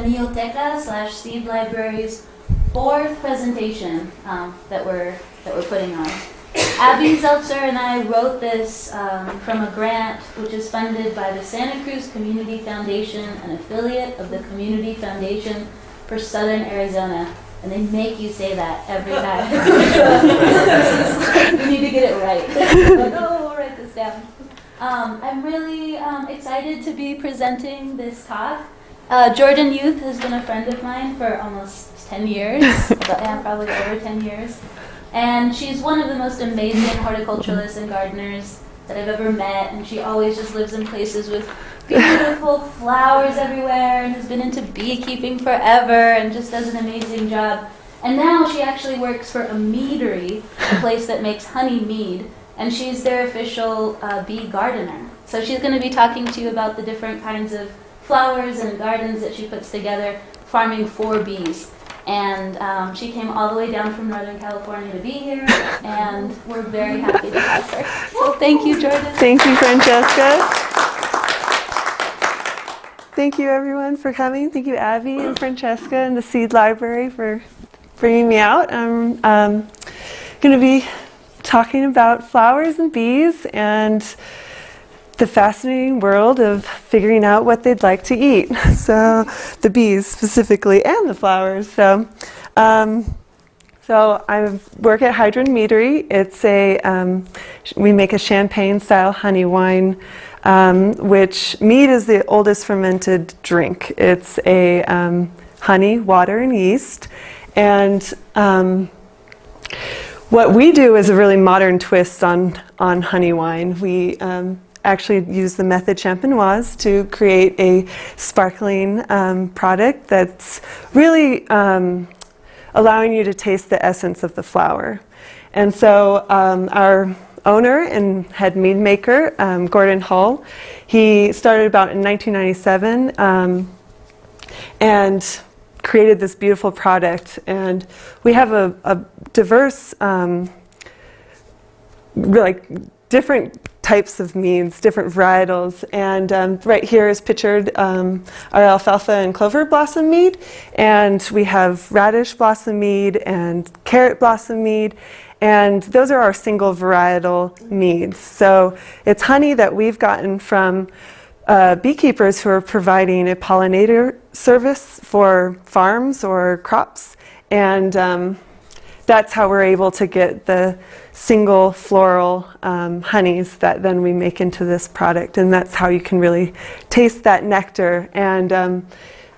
Neoteca/Seed Library's 4th presentation that we're putting on. Abby Zeltzer and I wrote this from a grant which is funded by the Santa Cruz Community Foundation, an affiliate of the Community Foundation for Southern Arizona. And they make you say that every time. You need to get it right. Like, oh, we'll write this down. I'm really excited to be presenting this talk. Jordan Youth has been a friend of mine for almost 10 years, probably over 10 years. And she's one of the most amazing horticulturalists and gardeners that I've ever met. And she always just lives in places with beautiful flowers everywhere and has been into beekeeping forever and just does an amazing job. And now she actually works for a meadery, a place that makes honey mead, and she's their official bee gardener. So she's going to be talking to you about the different kinds of flowers and gardens that she puts together, farming for bees. And she came all the way down from Northern California to be here, and we're very happy to have her. So thank you, Jordan. Thank you, Francesca. Thank you, everyone, for coming. Thank you, Abby and Francesca and the Seed Library for bringing me out. I'm going to be talking about flowers and bees and the fascinating world of figuring out what they'd like to eat. So the bees specifically and the flowers. So I work at Heidrun Meadery. It's we make a champagne-style honey wine, which mead is the oldest fermented drink. It's a honey, water, and yeast. And what we do is a really modern twist on honey wine. We actually use the method champenoise to create a sparkling product that's really allowing you to taste the essence of the flower. And so our owner and head mead maker, Gordon Hull, he started about in 1997 and created this beautiful product. And we have a diverse, different types of meads, different varietals, and right here is pictured our alfalfa and clover blossom mead, and we have radish blossom mead and carrot blossom mead, and those are our single varietal meads. So it's honey that we've gotten from beekeepers who are providing a pollinator service for farms or crops, and that's how we're able to get the single floral honeys that then we make into this product, and that's how you can really taste that nectar. And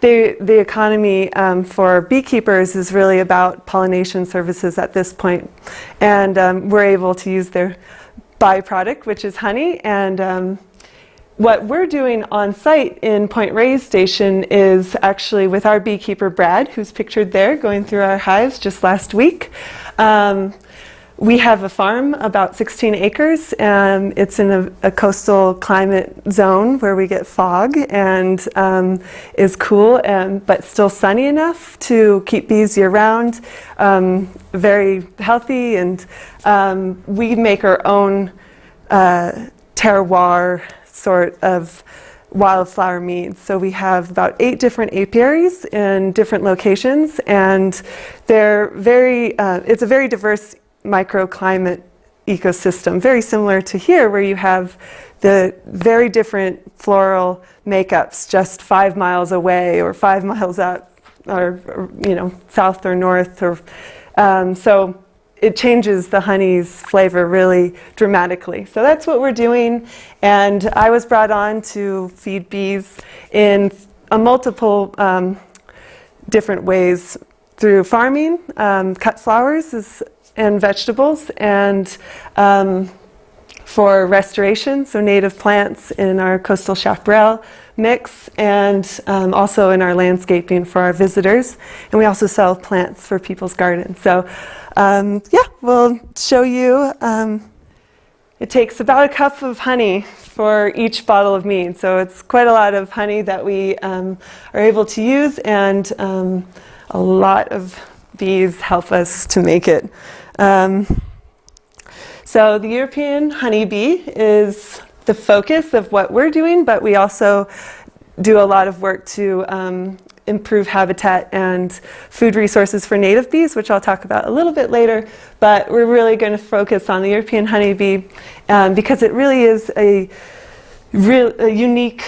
the economy for beekeepers is really about pollination services at this point, and we're able to use their byproduct, which is honey. And what we're doing on site in Point Reyes Station is actually with our beekeeper Brad, who's pictured there, going through our hives just last week. We have a farm, about 16 acres, and it's in a coastal climate zone where we get fog and is cool, but still sunny enough to keep bees year-round, very healthy, and we make our own terroir sort of wildflower meads. So we have about 8 different apiaries in different locations, and they're it's a very diverse microclimate ecosystem, very similar to here, where you have the very different floral makeups just 5 miles away or 5 miles up, or south or north, or so it changes the honey's flavor really dramatically. So that's what we're doing, and I was brought on to feed bees in multiple different ways, through farming, cut flowers and vegetables, and for restoration, so native plants in our coastal chaparral mix, and also in our landscaping for our visitors. And we also sell plants for people's gardens. So we'll show you. It takes about a cup of honey for each bottle of mead. So it's quite a lot of honey that we are able to use, and a lot of bees help us to make it. So the European honeybee is the focus of what we're doing, but we also do a lot of work to improve habitat and food resources for native bees, which I'll talk about a little bit later. But we're really going to focus on the European honeybee because it really is a unique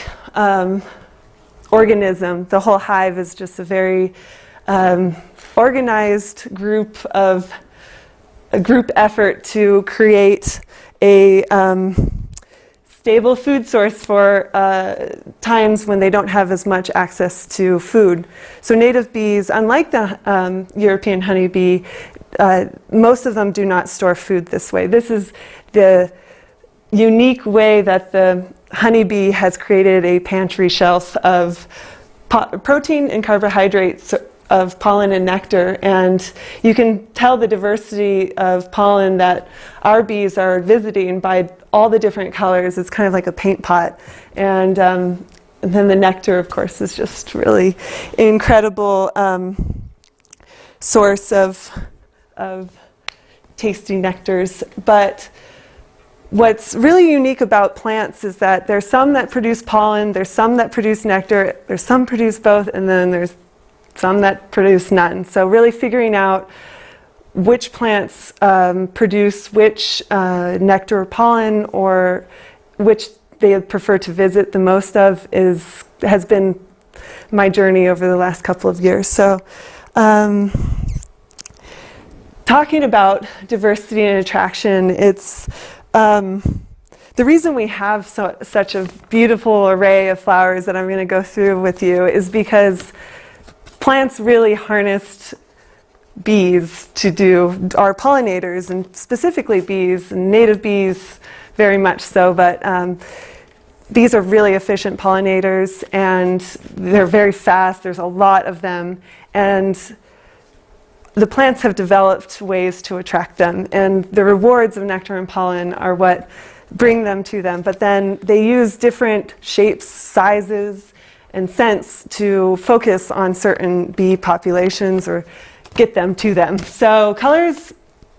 organism. The whole hive is just a very organized group effort to create a stable food source for times when they don't have as much access to food. So native bees, unlike the European honeybee, most of them do not store food this way. This is the unique way that the honeybee has created a pantry shelf of protein and carbohydrates, of pollen and nectar, and you can tell the diversity of pollen that our bees are visiting by all the different colors. It's kind of like a paint pot, and then the nectar, of course, is just really incredible source of tasty nectars. But what's really unique about plants is that there's some that produce pollen, there's some that produce nectar, there's some produce both, and then there's some that produce none. So really figuring out which plants produce which nectar or pollen, or which they prefer to visit the most of, has been my journey over the last couple of years. So talking about diversity and attraction, it's the reason we have such a beautiful array of flowers that I'm going to go through with you is because plants really harnessed bees to do, our pollinators, and specifically bees, and native bees very much so, but bees are really efficient pollinators, and they're very fast. There's a lot of them, and the plants have developed ways to attract them, and the rewards of nectar and pollen are what bring them to them, but then they use different shapes, sizes, and scents to focus on certain bee populations or get them to them. So colors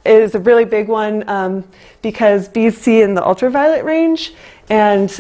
is a really big one because bees see in the ultraviolet range, and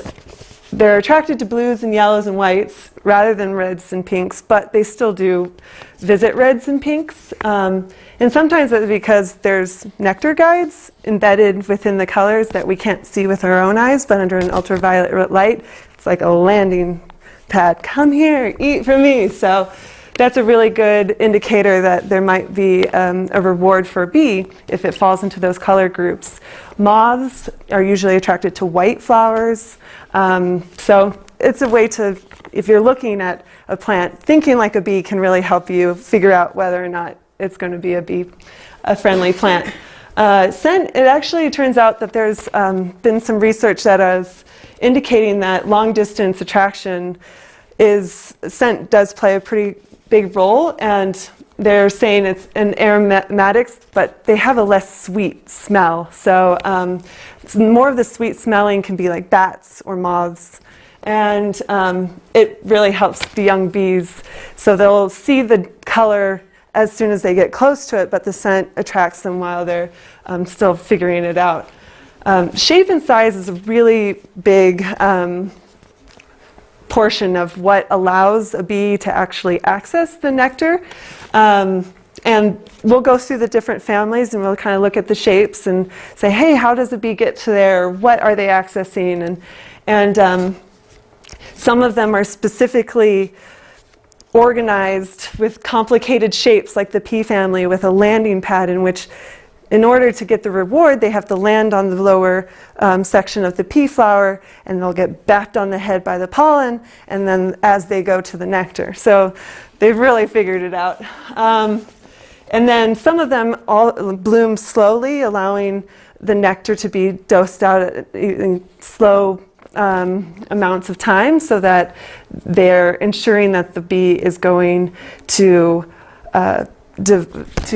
they're attracted to blues and yellows and whites rather than reds and pinks, but they still do visit reds and pinks. And sometimes that's because there's nectar guides embedded within the colors that we can't see with our own eyes, but under an ultraviolet light, it's like a landing pad. Come here, eat from me. So that's a really good indicator that there might be a reward for a bee if it falls into those color groups. Moths are usually attracted to white flowers. So it's a way to, if you're looking at a plant, thinking like a bee can really help you figure out whether or not it's going to be a friendly plant. Scent, it actually turns out that there's been some research that is indicating that long distance attraction scent does play a pretty big role, and they're saying it's an aromatics, but they have a less sweet smell. So more of the sweet smelling can be like bats or moths, and it really helps the young bees. So they'll see the color as soon as they get close to it, but the scent attracts them while they're still figuring it out. Shape and size is a really big portion of what allows a bee to actually access the nectar. And we'll go through the different families, and we'll kind of look at the shapes and say, hey, how does a bee get to there? What are they accessing? And some of them are specifically organized with complicated shapes, like the pea family, with a landing pad in which, in order to get the reward, they have to land on the lower section of the pea flower, and they'll get bapped on the head by the pollen, and then as they go to the nectar. So they've really figured it out. And then some of them all bloom slowly, allowing the nectar to be dosed out in slow amounts of time, so that they're ensuring that the bee is going to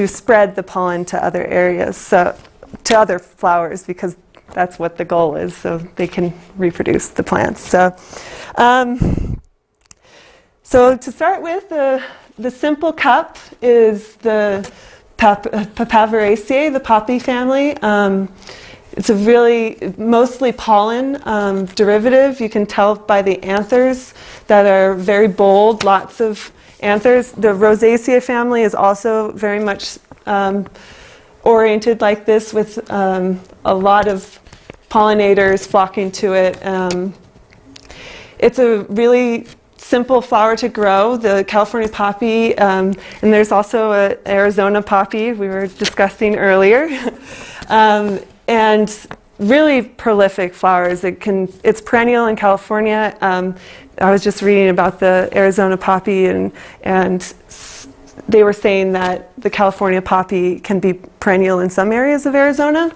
spread the pollen to other areas, so to other flowers, because that's what the goal is, so they can reproduce the plants. So to start with, the simple cup is the Papaveraceae, the poppy family. It's a really mostly pollen derivative. You can tell by the anthers that are very bold, lots of anthers. The Rosaceae family is also very much oriented like this, with a lot of pollinators flocking to it. It's a really simple flower to grow, the California poppy, and there's also an Arizona poppy we were discussing earlier. And really prolific flowers. It's perennial in California. I was just reading about the Arizona poppy, and they were saying that the California poppy can be perennial in some areas of Arizona.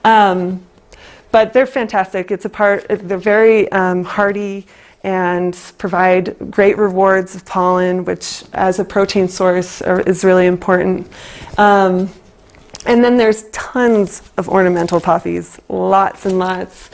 But they're fantastic. They're very hardy and provide great rewards of pollen, which as a protein source is really important. And then there's tons of ornamental poppies, lots and lots.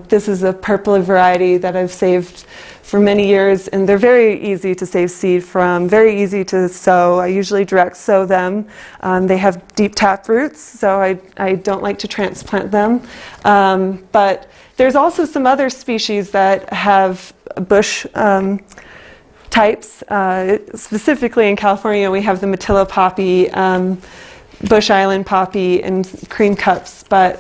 This is a purple variety that I've saved for many years, and they're very easy to save seed from, very easy to sow. I usually direct sow them. They have deep tap roots, so I don't like to transplant them. But there's also some other species that have bush types. Specifically in California, we have the Matilla poppy, Bush Island poppy, and cream cups. But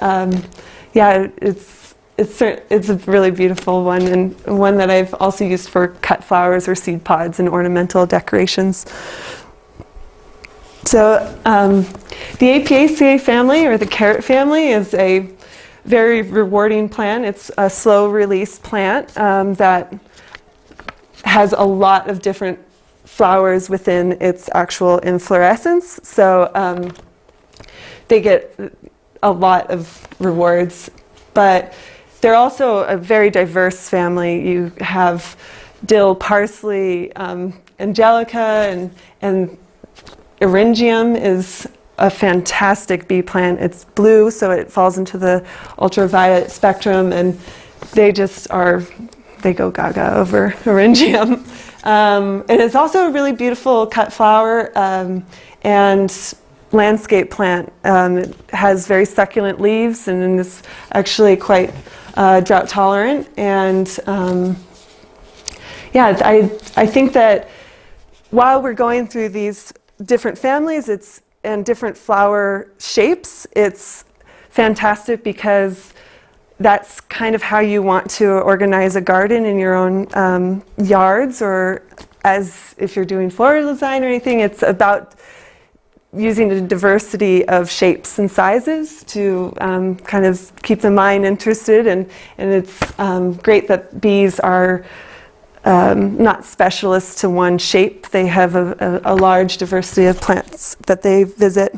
yeah, it's a really beautiful one, and one that I've also used for cut flowers or seed pods and ornamental decorations. So the Apiaceae family, or the carrot family, is a very rewarding plant. It's a slow release plant that has a lot of different flowers within its actual inflorescence. So they get a lot of rewards, but they're also a very diverse family. You have dill, parsley, angelica, and eryngium is a fantastic bee plant. It's blue, so it falls into the ultraviolet spectrum, and they go gaga over eryngium. And it's also a really beautiful cut flower and landscape plant. It has very succulent leaves, and is actually quite drought tolerant. And yeah, I think that while we're going through these different families and different flower shapes, it's fantastic because that's kind of how you want to organize a garden in your own yards, or as if you're doing floral design or anything. It's about using a diversity of shapes and sizes to kind of keep the mind interested, and it's great that bees are not specialists to one shape. They have a large diversity of plants that they visit.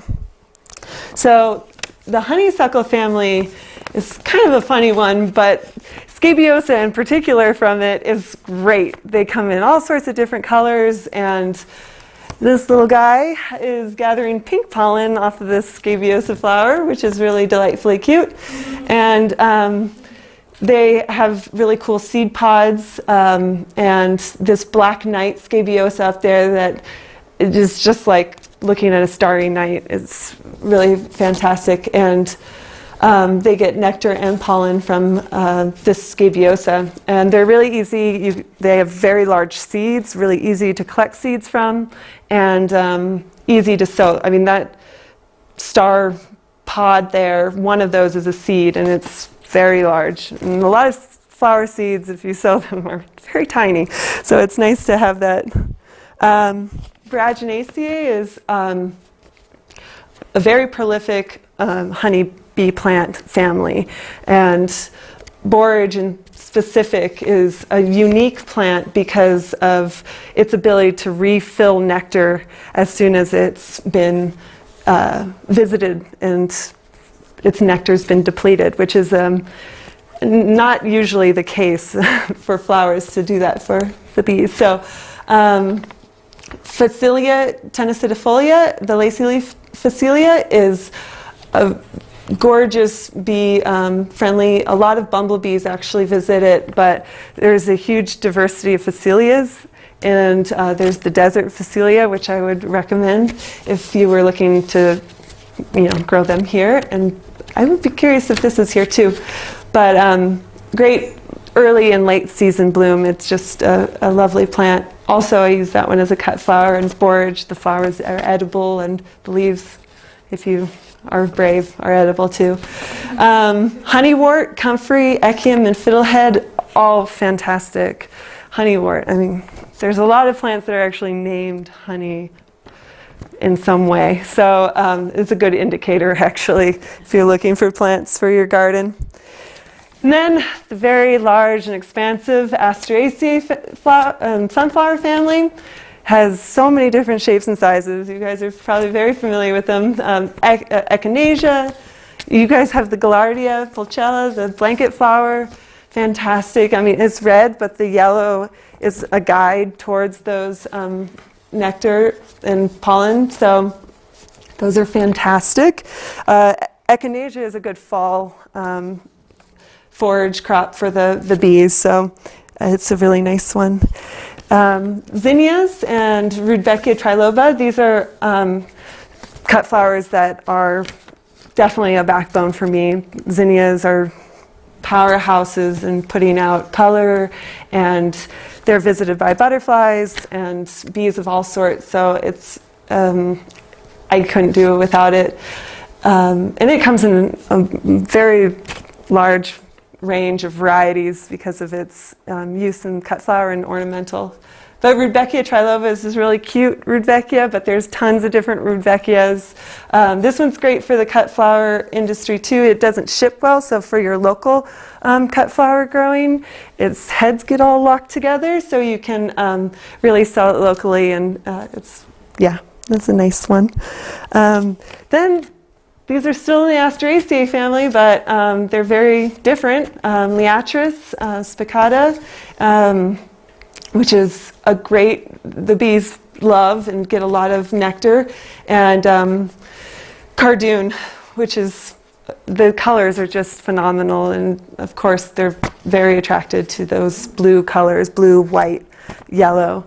So the honeysuckle family is kind of a funny one, but Scabiosa in particular from it is great. They come in all sorts of different colors, and this little guy is gathering pink pollen off of this Scabiosa flower, which is really delightfully cute. And they have really cool seed pods, and this black night Scabiosa up there that is just like looking at a starry night. It's really fantastic. And they get nectar and pollen from this Scabiosa, and they're really easy. They have very large seeds, really easy to collect seeds from, and easy to sow. I mean, that star pod there, one of those is a seed, and it's very large. And a lot of flower seeds, if you sow them, are very tiny. So it's nice to have that. Boraginaceae is a very prolific honey bee plant family, and borage in specific is a unique plant because of its ability to refill nectar as soon as it's been visited and its nectar's been depleted, which is not usually the case for flowers to do that for the bees. So Phacelia tenacetifolia, the lacy leaf Phacelia, is a gorgeous bee, friendly. A lot of bumblebees actually visit it, but there's a huge diversity of Phacelias, and there's the desert Phacelia, which I would recommend if you were looking to, grow them here. And I would be curious if this is here too. But great early and late season bloom. It's just a lovely plant. also I use that one as a cut flower and forage. The flowers are edible, and the leaves, if you are brave, are edible too. Honeywort, comfrey, echium, and fiddlehead, all fantastic. Honeywort, I mean, there's a lot of plants that are actually named honey in some way. So it's a good indicator, actually, if you're looking for plants for your garden. And then the very large and expansive Asteraceae sunflower family has so many different shapes and sizes. You guys are probably very familiar with them. Echinacea. You guys have the Gaillardia pulchella, the blanket flower. Fantastic. I mean, it's red, but the yellow is a guide towards those nectar and pollen. So those are fantastic. Echinacea is a good fall forage crop for the bees. So it's a really nice one. Zinnias and Rudbeckia triloba, these are cut flowers that are definitely a backbone for me. Zinnias are powerhouses in putting out color, and they're visited by butterflies and bees of all sorts, so it's I couldn't do it without it. And it comes in a very large range of varieties because of its use in cut flower and ornamental. But Rudbeckia triloba is this really cute Rudbeckia, but there's tons of different Rudbeckias. This one's great for the cut flower industry too. It doesn't ship well, so for your local cut flower growing, its heads get all locked together, so you can really sell it locally, and that's a nice one. Then these are still in the Asteraceae family, but they're very different. Liatris spicata, which is the bees love and get a lot of nectar, and cardoon, which is, the colors are just phenomenal, and of course they're very attracted to those blue colors, blue, white, yellow,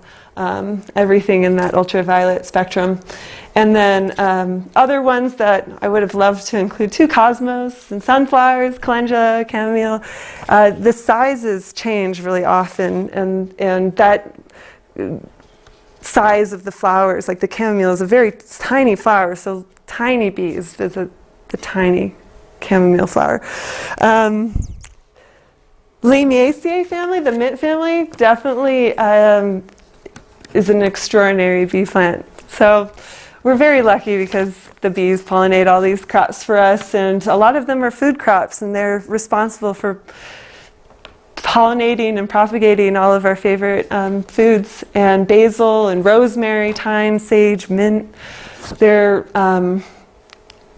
everything in that ultraviolet spectrum. And then other ones that I would have loved to include too, cosmos and sunflowers, calendula, chamomile. The sizes change really often, and that size of the flowers, like the chamomile is a very tiny flower, so tiny bees visit the tiny chamomile flower. Lamiaceae family, the mint family, definitely is an extraordinary bee plant. So we're very lucky because the bees pollinate all these crops for us, and a lot of them are food crops, and they're responsible for pollinating and propagating all of our favorite foods. And basil and rosemary, thyme, sage, mint, they're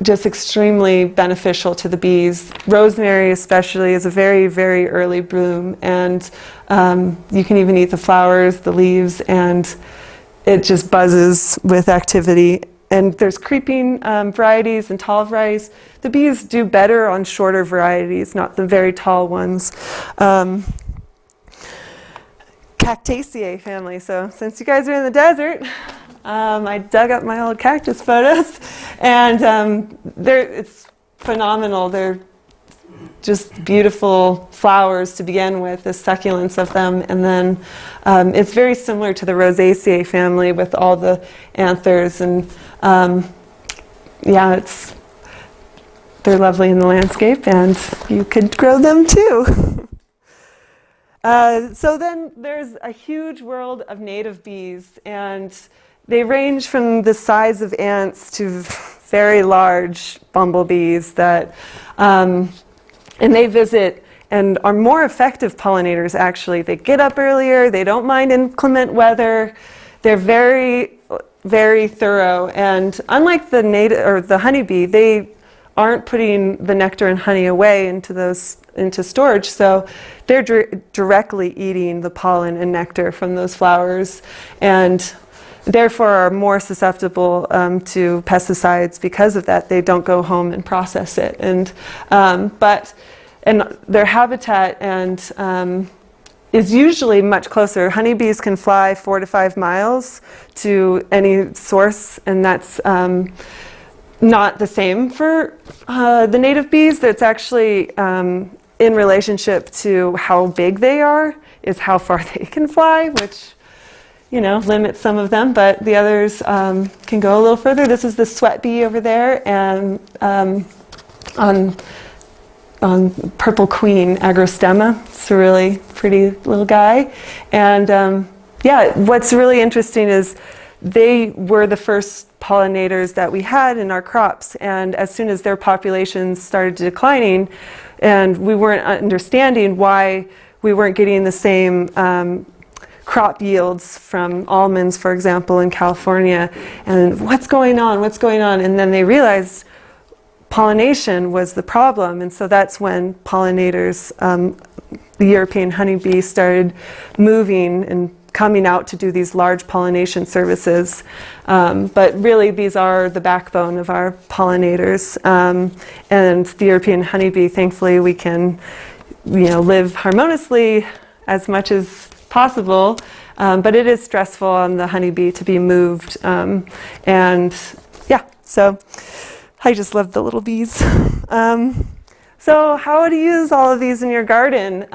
just extremely beneficial to the bees. Rosemary especially is a very, very early bloom, and you can even eat the flowers, the leaves, and it just buzzes with activity. And there's creeping varieties and tall varieties. The bees do better on shorter varieties, not the very tall ones. Cactaceae family. So since you guys are in the desert, I dug up my old cactus photos, and it's phenomenal. They're just beautiful flowers to begin with, the succulence of them, and then it's very similar to the Rosaceae family with all the anthers, and they're lovely in the landscape, and you could grow them too. So then there's a huge world of native bees, and they range from the size of ants to very large bumblebees that and they visit and are more effective pollinators, actually. They get up earlier, they don't mind inclement weather, they're very, very thorough, and unlike the honeybee, they aren't putting the nectar and honey away into storage, so they're directly eating the pollen and nectar from those flowers, and therefore are more susceptible to pesticides because of that. They don't go home and process it, and their habitat is usually much closer. Honeybees can fly 4 to 5 miles to any source, and that's not the same for the native bees. That's actually in relationship to how big they are is how far they can fly, which limit some of them, but the others can go a little further. This is the sweat bee over there, and on Purple Queen agrostema. It's a really pretty little guy. And yeah, what's really interesting is they were the first pollinators that we had in our crops, and as soon as their populations started declining and we weren't understanding why we weren't getting the same crop yields from almonds, for example, in California, and what's going on, and then they realized pollination was the problem, and so that's when pollinators, the European honeybee, started moving and coming out to do these large pollination services. But really these are the backbone of our pollinators, and the European honeybee, thankfully we can live harmoniously as much as possible, but it is stressful on the honeybee to be moved, and yeah, so I just love the little bees. So how to use all of these in your garden?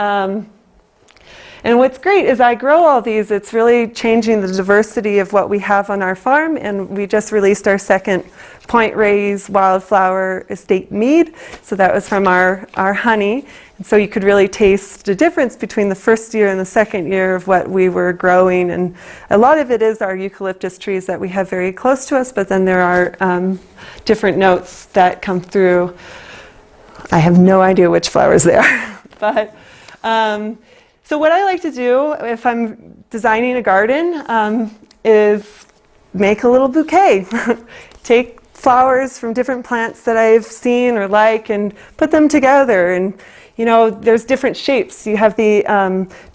And what's great is I grow all these. It's really changing the diversity of what we have on our farm, and we just released our second point raised wildflower estate mead. So that was from our honey. And so you could really taste the difference between the first year and the second year of what we were growing. And a lot of it is our eucalyptus trees that we have very close to us, but then there are different notes that come through. I have no idea which flowers they are, but so what I like to do if I'm designing a garden is make a little bouquet. Take flowers from different plants that I've seen or like and put them together. And there's different shapes. You have the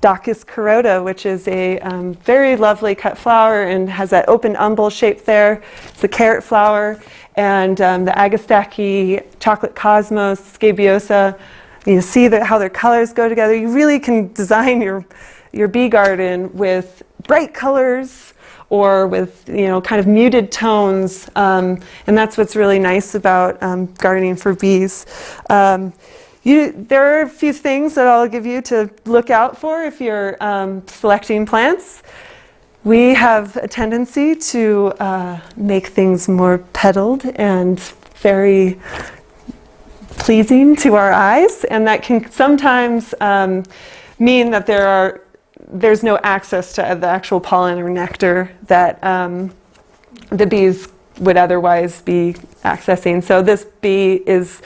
Daucus carota, which is a very lovely cut flower and has that open umbel shape there. It's a carrot flower. And the Agastaki, chocolate cosmos, scabiosa. You see how their colors go together. You really can design your bee garden with bright colors or with kind of muted tones, and that's what's really nice about gardening for bees. There are a few things that I'll give you to look out for if you're selecting plants. We have a tendency to make things more petaled and very pleasing to our eyes, and that can sometimes mean that there's no access to the actual pollen or nectar that the bees would otherwise be accessing. So this bee is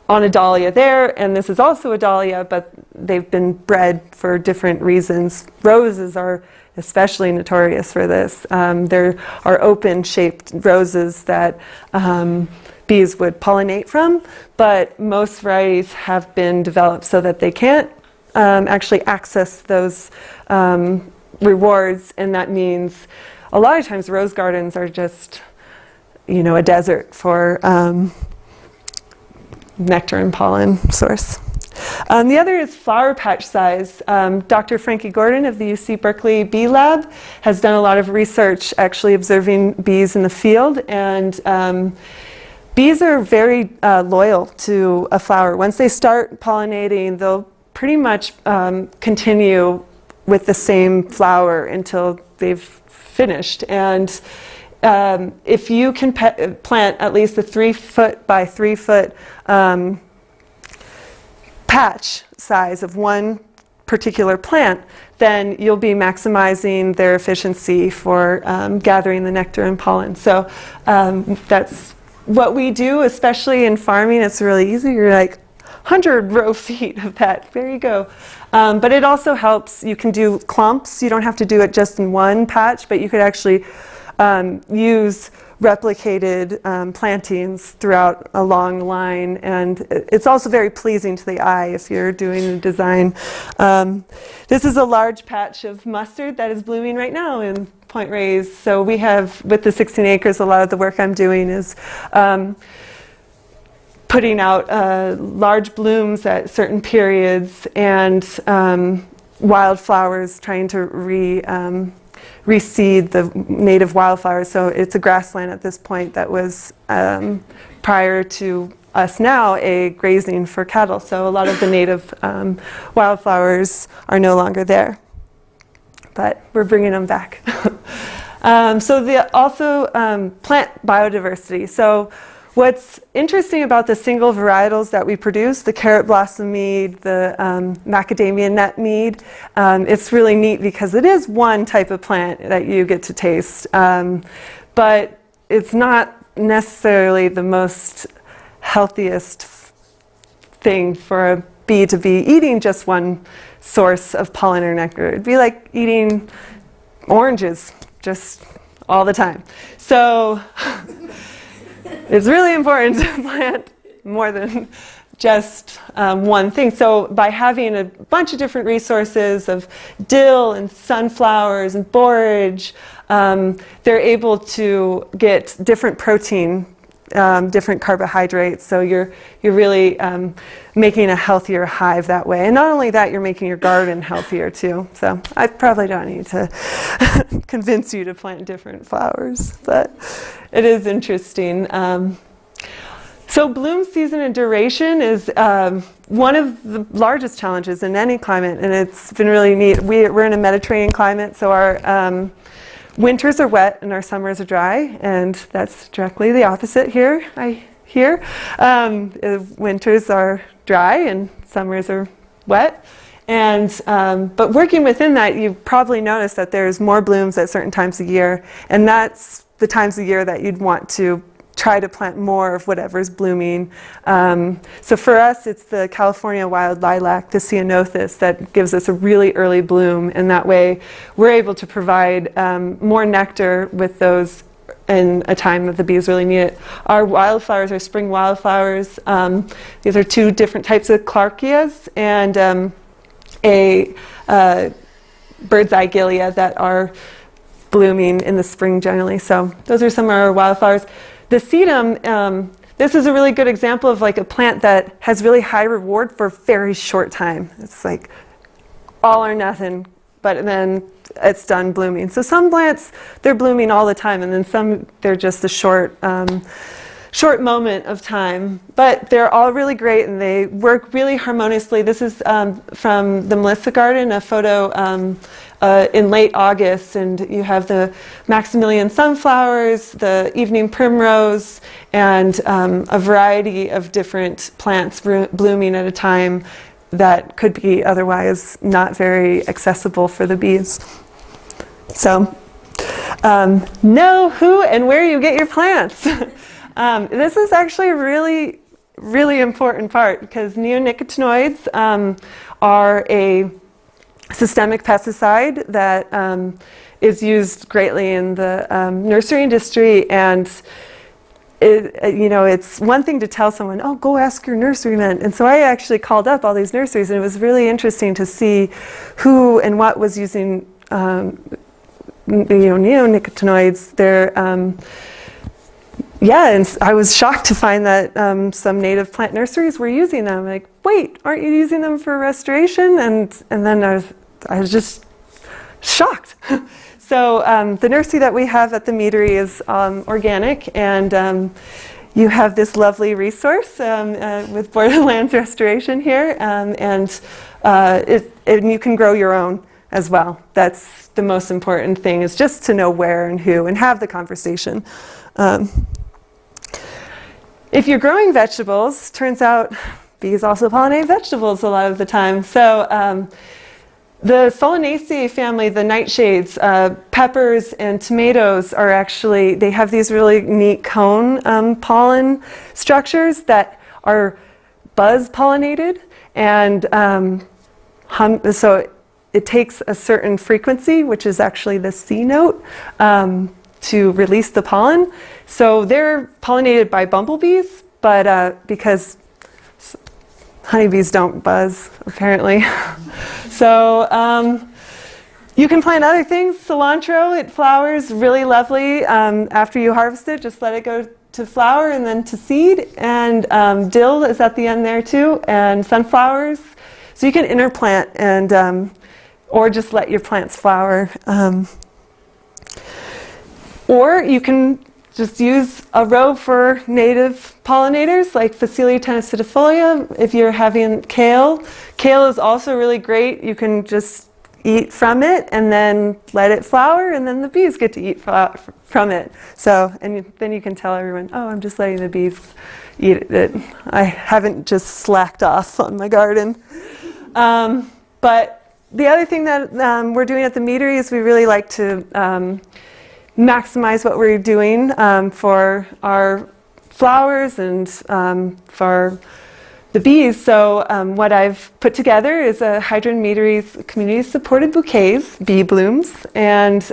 on a dahlia there, and this is also a dahlia, but they've been bred for different reasons. Roses are especially notorious for this. There are open-shaped roses that bees would pollinate from, but most varieties have been developed so that they can't actually access those rewards, and that means a lot of times rose gardens are just a desert for nectar and pollen source. The other is flower patch size. Dr. Frankie Gordon of the UC Berkeley Bee Lab has done a lot of research actually observing bees in the field, and bees are very loyal to a flower. Once they start pollinating, they'll pretty much continue with the same flower until they've finished. And if you can plant at least a 3-foot by 3-foot patch size of one particular plant, then you'll be maximizing their efficiency for gathering the nectar and pollen. So that's what we do, especially in farming. It's really easy. You're like 100 row feet of that. There you go. But it also helps. You can do clumps. You don't have to do it just in one patch, but you could actually use replicated plantings throughout a long line, and it's also very pleasing to the eye if you're doing the design. This is a large patch of mustard that is blooming right now in Point Reyes. So we have, with the 16 acres, a lot of the work I'm doing is putting out large blooms at certain periods, and wildflowers, trying to reseed the native wildflowers. So it's a grassland at this point that was, prior to us now, a grazing for cattle. So a lot of the native wildflowers are no longer there. but we're bringing them back. Also plant biodiversity. So what's interesting about the single varietals that we produce, the carrot blossom mead, the macadamia nut mead, it's really neat because it is one type of plant that you get to taste, but it's not necessarily the most healthiest thing for a bee to be eating just one source of pollen or nectar. It'd be like eating oranges just all the time. So it's really important to plant more than just one thing. So by having a bunch of different resources of dill and sunflowers and borage, they're able to get different protein, different carbohydrates. So you're really making a healthier hive that way. And not only that, you're making your garden healthier too. So I probably don't need to convince you to plant different flowers, but it is interesting. So bloom season and duration is one of the largest challenges in any climate, and it's been really neat. We're in a Mediterranean climate, so our winters are wet and our summers are dry, and that's directly the opposite here, I hear. Winters are dry and summers are wet. And but working within that, you've probably noticed that there's more blooms at certain times of year, and that's the times of year that you'd want to try to plant more of whatever's blooming. So for us, it's the California wild lilac, the ceanothus, that gives us a really early bloom, and that way we're able to provide more nectar with those in a time that the bees really need it. Our wildflowers are spring wildflowers. These are two different types of clarkias and a bird's eye gilia that are blooming in the spring generally. So those are some of our wildflowers. The sedum, this is a really good example of like a plant that has really high reward for a very short time. It's like all or nothing, but then it's done blooming. So some plants, they're blooming all the time, and then some, they're just a short moment of time. But they're all really great, and they work really harmoniously. This is from the Melissa Garden, a photo in late August, and you have the Maximilian sunflowers, the evening primrose, and a variety of different plants blooming at a time that could be otherwise not very accessible for the bees. So know who and where you get your plants. This is actually a really, really important part, because neonicotinoids are a systemic pesticide that is used greatly in the nursery industry, and it's one thing to tell someone, oh, go ask your nurseryman. And so I actually called up all these nurseries, and it was really interesting to see who and what was using neonicotinoids. And I was shocked to find that some native plant nurseries were using them. Like, wait, aren't you using them for restoration? And then I was just shocked. So the nursery that we have at the Meadery is organic, and you have this lovely resource with Borderlands Restoration here, and you can grow your own as well. That's the most important thing, is just to know where and who, and have the conversation. If you're growing vegetables, turns out bees also pollinate vegetables a lot of the time. So the Solanaceae family, the nightshades, peppers and tomatoes are actually, they have these really neat cone pollen structures that are buzz pollinated, and so it takes a certain frequency, which is actually the C note, to release the pollen. So they're pollinated by bumblebees, but because honeybees don't buzz, apparently. So you can plant other things. Cilantro, it flowers really lovely. After you harvest it, just let it go to flower and then to seed. And dill is at the end there too, and sunflowers. So you can interplant and or just let your plants flower. Or you can just use a row for native pollinators like Phacelia tenacitifolia. If you're having kale, kale is also really great. You can just eat from it and then let it flower, and then the bees get to eat from it. So, and then you can tell everyone, oh, I'm just letting the bees eat it. I haven't just slacked off on my garden. But the other thing that we're doing at the meadery is we really like to maximize what we're doing for our flowers and for the bees. So what I've put together is a Heidrun Meadery's community-supported bouquets, bee blooms, and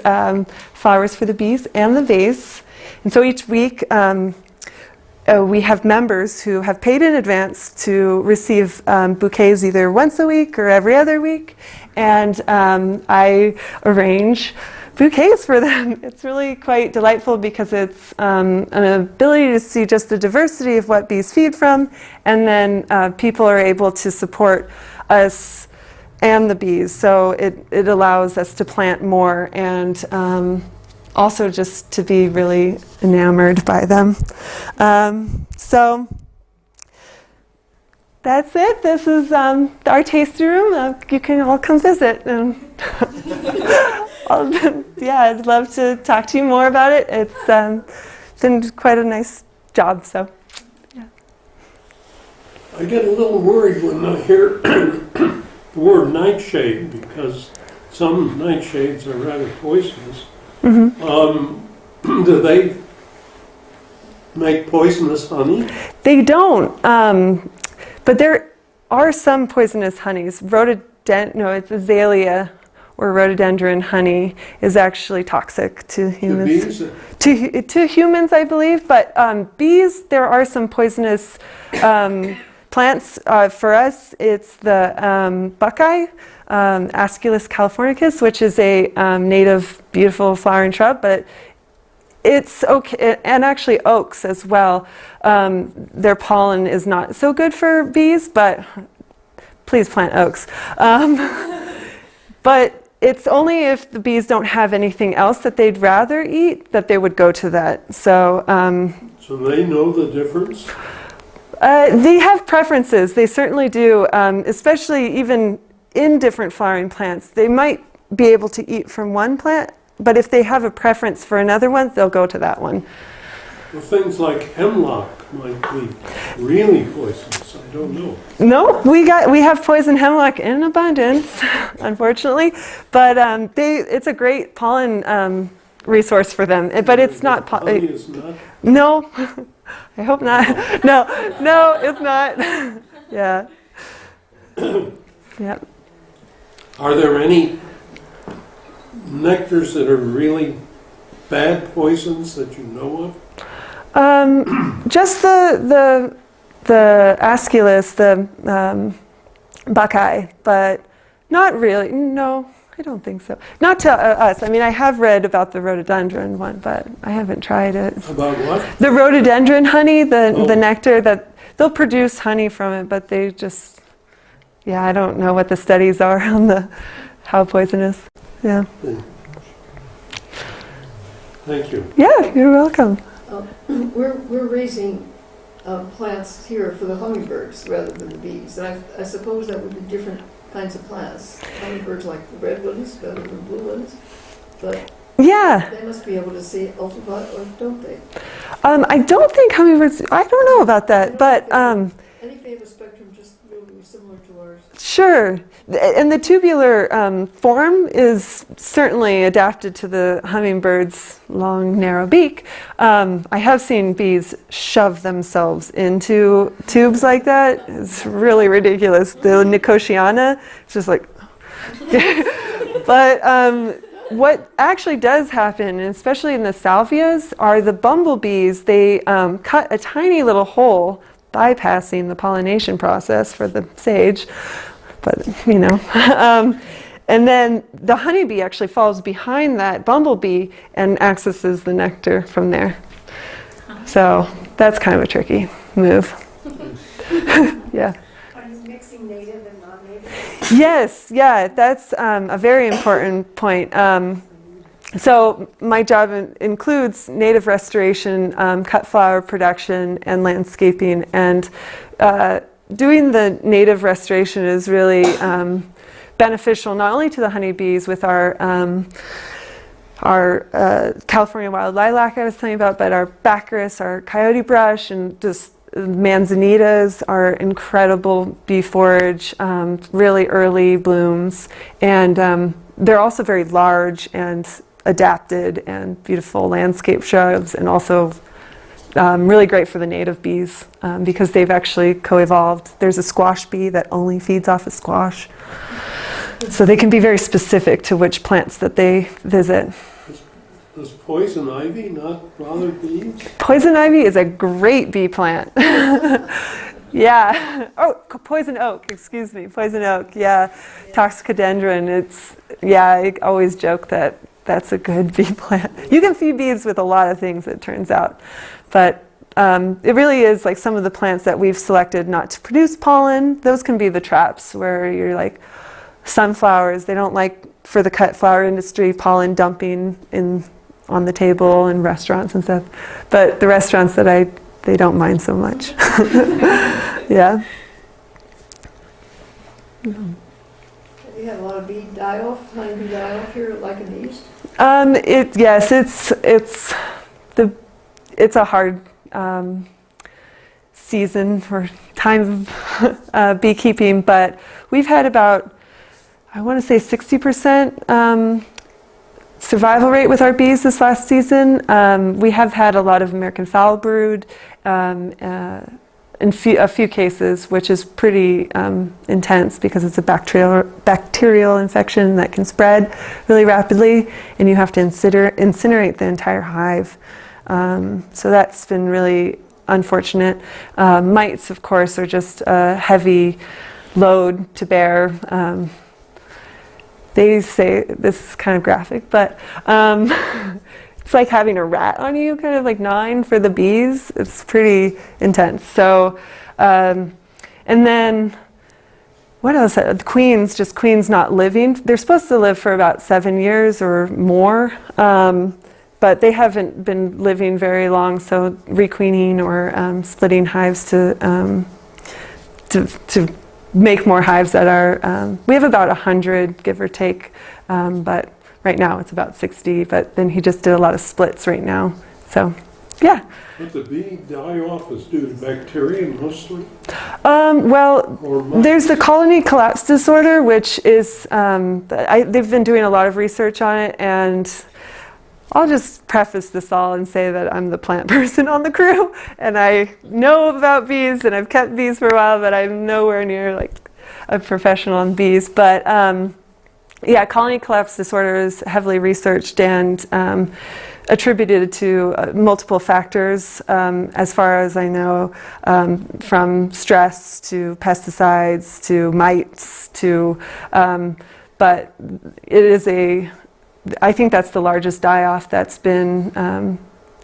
flowers for the bees and the vase. And so each week we have members who have paid in advance to receive bouquets either once a week or every other week. And I arrange bouquets for them. It's really quite delightful because it's an ability to see just the diversity of what bees feed from, and then people are able to support us and the bees. So it allows us to plant more and also just to be really enamored by them. So that's it. This is our tasting room. You can all come visit. And yeah, I'd love to talk to you more about it. It's been quite a nice job. So, yeah. I get a little worried when I hear the word nightshade, because some nightshades are rather poisonous. Mm-hmm. Do they make poisonous honey? They don't. But there are some poisonous honeys. It's azalea or rhododendron honey is actually toxic to humans. To humans, I believe. But bees, there are some poisonous plants. For us, it's the buckeye, Asculus californicus, which is a native, beautiful flowering shrub, but it's okay, and actually oaks as well. Their pollen is not so good for bees, but please plant oaks. But it's only if the bees don't have anything else that they'd rather eat that they would go to that. So, so they know the difference? They have preferences. They certainly do, especially even in different flowering plants. They might be able to eat from one plant, but if they have a preference for another one, they'll go to that one. Well, things like hemlock might be really poisonous. I don't know. No, we have poison hemlock in abundance, unfortunately, but it's a great pollen resource for them. But it's not. Honey is not. No, I hope not. No, it's not. Yeah. Yep. Are there any nectars that are really bad poisons that you know of? Just the Asculus, the buckeye, but not really. No, I don't think so. Not to us. I mean, I have read about the rhododendron one, but I haven't tried it. About what? The rhododendron honey, the nectar that they'll produce honey from it, but they just, I don't know what the studies are on how poisonous. Yeah. Thank you. Yeah, you're welcome. We're raising plants here for the hummingbirds rather than the bees. And I suppose that would be different kinds of plants. Hummingbirds like the red ones rather than blue ones. But they must be able to see ultraviolet, or don't they? I don't think hummingbirds, I don't know about that, but... I think they have a spectrum just really similar to ours. Sure. And the tubular form is certainly adapted to the hummingbird's long, narrow beak. I have seen bees shove themselves into tubes like that. It's really ridiculous. The Nicotiana, it's just like... But what actually does happen, especially in the salvias, are the bumblebees, they cut a tiny little hole bypassing the pollination process for the sage, but and then the honeybee actually falls behind that bumblebee and accesses the nectar from there. So that's kind of a tricky move. Yeah. Are you mixing native and non-native? Yes, that's a very important point. So my job includes native restoration, cut flower production, and landscaping. And doing the native restoration is really beneficial not only to the honeybees with our California wild lilac I was telling you about, but our baccharis, our coyote brush, and just manzanitas are incredible bee forage, really early blooms, and they're also very large and adapted and beautiful landscape shrubs, and also really great for the native bees because they've actually co-evolved. There's a squash bee that only feeds off of squash. So they can be very specific to which plants that they visit. Does poison ivy not bother bees? Poison ivy is a great bee plant. Yeah. Oh, poison oak, excuse me. Poison oak, yeah. Toxicodendron. I always joke that that's a good bee plant. You can feed bees with a lot of things, it turns out. But it really is like some of the plants that we've selected not to produce pollen. Those can be the traps where you're like, sunflowers, they don't like, for the cut flower industry, pollen dumping on the table in restaurants and stuff. But the restaurants they don't mind so much. Yeah. You have a lot of bee die-off, honeybee die-off here, like in the East? It's a hard season or time of beekeeping, but we've had about, I want to say 60% survival rate with our bees this last season. We have had a lot of American foul brood in a few cases, which is pretty intense because it's a bacterial infection that can spread really rapidly, and you have to incinerate the entire hive. So that's been really unfortunate. Mites, of course, are just a heavy load to bear. They say, this is kind of graphic, but it's like having a rat on you, kind of like gnawing for the bees. It's pretty intense. So, and then, what else? The queens not living. They're supposed to live for about 7 years or more, but they haven't been living very long, so requeening or splitting hives to make more hives that are, we have about 100, give or take, but right now it's about 60, but then he just did a lot of splits right now, so yeah. But the bee die-off is due to bacteria mostly? Well, there's the colony collapse disorder, which is, they've been doing a lot of research on it, and I'll just preface this all and say that I'm the plant person on the crew, and I know about bees, and I've kept bees for a while, but I'm nowhere near like a professional on bees. But yeah, colony collapse disorder is heavily researched and attributed to multiple factors, as far as I know, from stress to pesticides to mites to, but it is I think that's the largest die-off that's been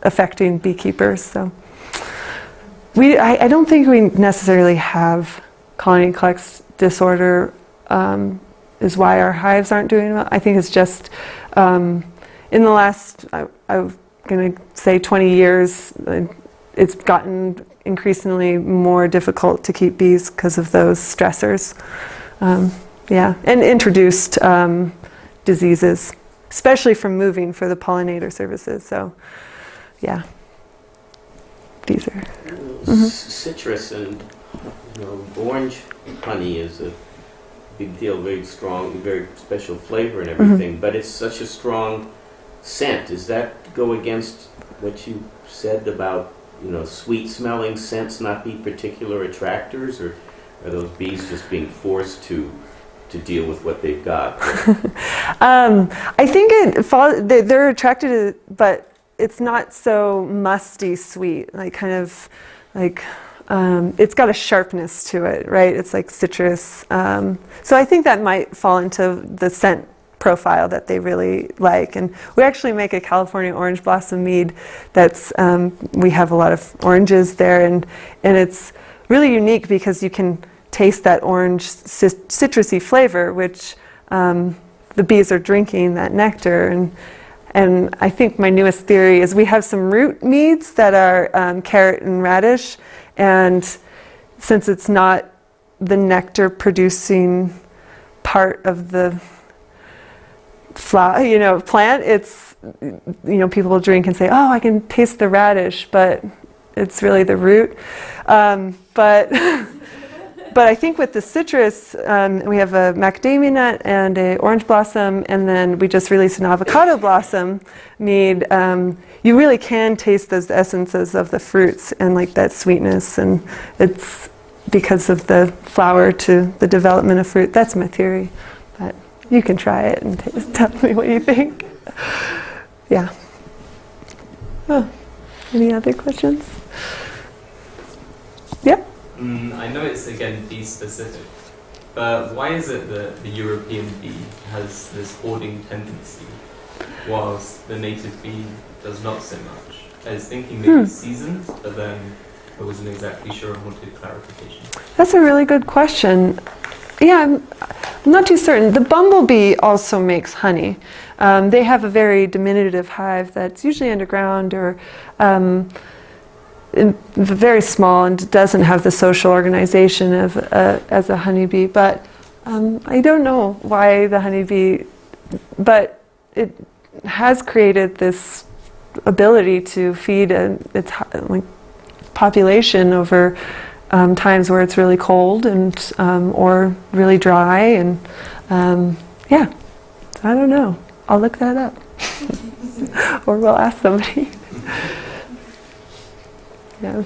affecting beekeepers. So I don't think we necessarily have colony collapse disorder is why our hives aren't doing well. I think it's just in the last, I'm going to say 20 years, it's gotten increasingly more difficult to keep bees because of those stressors. Yeah, and introduced diseases, especially from moving for the pollinator services. So, yeah, these are citrus and orange honey is a big deal, very strong, very special flavor and everything. But it's such a strong scent. Does that go against what you said about sweet-smelling scents not be particular attractors, or are those bees just being forced to deal with what they've got? I think they're attracted to it, but it's not so musty sweet, like kind of like it's got a sharpness to it, right? It's like citrus. So I think that might fall into the scent profile that they really like. And we actually make a California orange blossom mead that's, we have a lot of oranges there, and it's really unique because you can taste that orange citrusy flavor, which the bees are drinking that nectar. And I think my newest theory is we have some root meads that are carrot and radish, and since it's not the nectar producing part of the plant. It's, people will drink and say, oh, I can taste the radish, but it's really the root. But I think with the citrus, we have a macadamia nut and a orange blossom, and then we just released an avocado blossom mead. You really can taste those essences of the fruits and like that sweetness, and it's because of the flower to the development of fruit. That's my theory, but you can try it and tell me what you think. Yeah. Oh, any other questions? Yeah. I know it's again bee specific, but why is it that the European bee has this hoarding tendency, whilst the native bee does not so much? I was thinking maybe seasons, but then I wasn't exactly sure and wanted clarification. That's a really good question. Yeah, I'm not too certain. The bumblebee also makes honey. They have a very diminutive hive that's usually underground or very small and doesn't have the social organization of as a honeybee. But I don't know why the honeybee, but it has created this ability to feed its population over times where it's really cold and or really dry, and yeah, I don't know. I'll look that up, or we'll ask somebody. Yeah.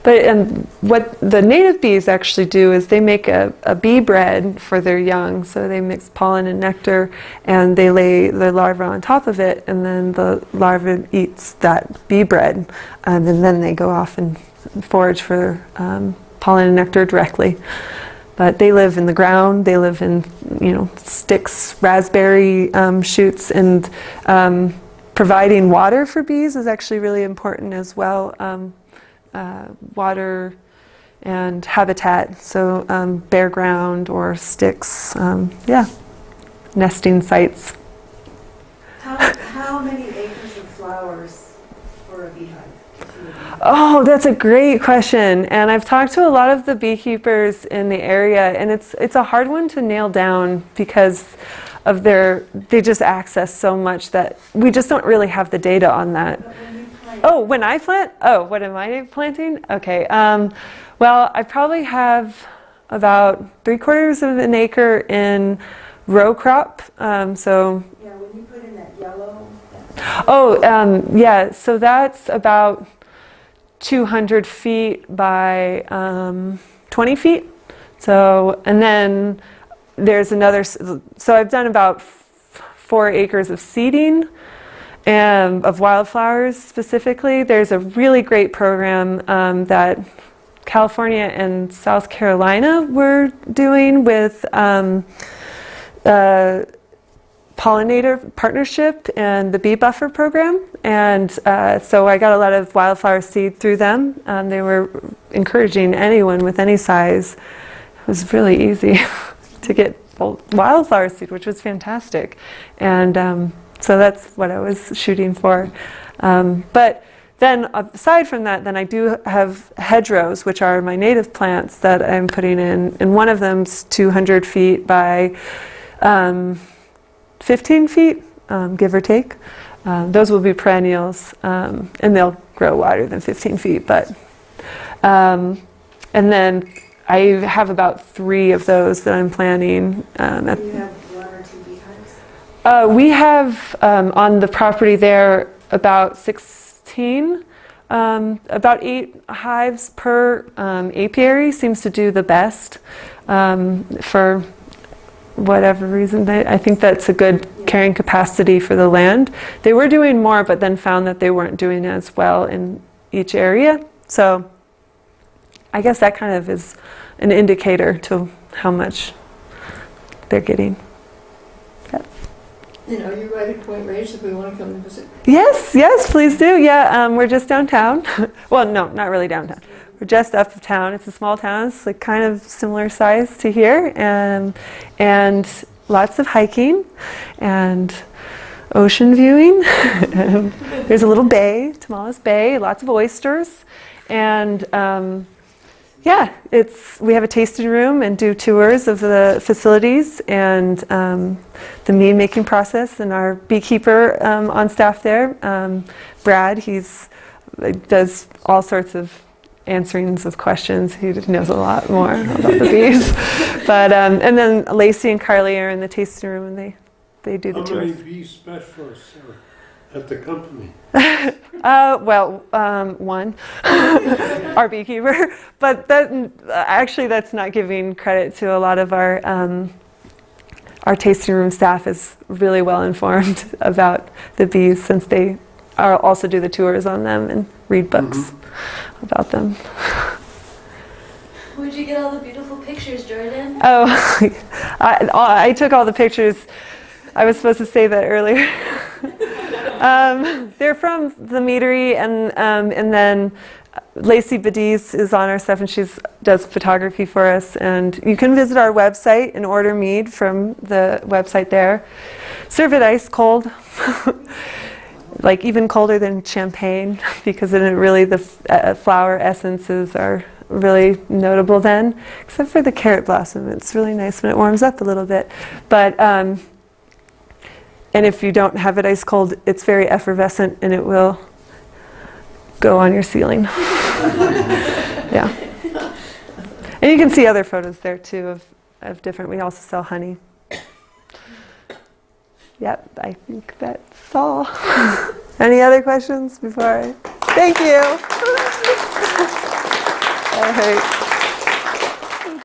But what the native bees actually do is they make a bee bread for their young. So they mix pollen and nectar, and they lay their larva on top of it, and then the larva eats that bee bread, and then they go off and forage for pollen and nectar directly. But they live in the ground. They live in sticks, raspberry shoots, and providing water for bees is actually really important as well. Water and habitat, so bare ground or sticks, nesting sites. How many acres of flowers for a beehive? Oh, that's a great question, and I've talked to a lot of the beekeepers in the area, and it's a hard one to nail down because of they just access so much that we just don't really have the data on that. Oh, when I plant? Oh, what am I planting? Okay. Well, I probably have about 3/4 of an acre in row crop. Yeah, when you put in that yellow. Yeah. So that's about 200 feet by 20 feet. So, and then there's another. So I've done about 4 acres of seeding. Of wildflowers specifically. There's a really great program that California and South Carolina were doing with pollinator partnership and the bee buffer program. And so I got a lot of wildflower seed through them. They were encouraging anyone with any size. It was really easy to get wildflower seed, which was fantastic. And so that's what I was shooting for. But then aside from that, then I do have hedgerows, which are my native plants that I'm putting in. And one of them's 200 feet by 15 feet, give or take. Those will be perennials, and they'll grow wider than 15 feet. But and then I have about 3 of those that I'm planning. You have 1 or 2 beehives? We have on the property there about 16, about 8 hives per apiary seems to do the best for whatever reason. I think that's a good carrying capacity for the land. They were doing more, but then found that they weren't doing as well in each area. So I guess that kind of is an indicator to how much they're getting. Are you right at Point Reyes if we want to come and visit? Yes, please do. Yeah, we're just downtown. Well, no, not really downtown. We're just up of town. It's a small town. It's like kind of similar size to here, and lots of hiking and ocean viewing. There's a little bay, Tamales Bay, lots of oysters, and Yeah, we have a tasting room and do tours of the facilities and the mead making process, and our beekeeper on staff there, Brad, does all sorts of answerings of questions. He knows a lot more about the bees. But and then Lacey and Carly are in the tasting room, and they do the How many tours. bee specialists are at the company? One, our beekeeper, but that's not giving credit to a lot of our tasting room staff is really well informed about the bees, since they also do the tours on them and read books about them. Where'd you get all the beautiful pictures, Jordan? Oh, I took all the pictures. I was supposed to say that earlier. They're from the Meadery, and then Lacey Badiz is on our stuff, and she does photography for us. And you can visit our website and order mead from the website there. Serve it ice cold, like even colder than champagne, because the flower essences are really notable then, except for the carrot blossom. It's really nice when it warms up a little bit. But and if you don't have it ice cold, it's very effervescent, and it will go on your ceiling. Yeah. And you can see other photos there too of different. We also sell honey. Yep, I think that's all. Any other questions before I? Thank you. All right.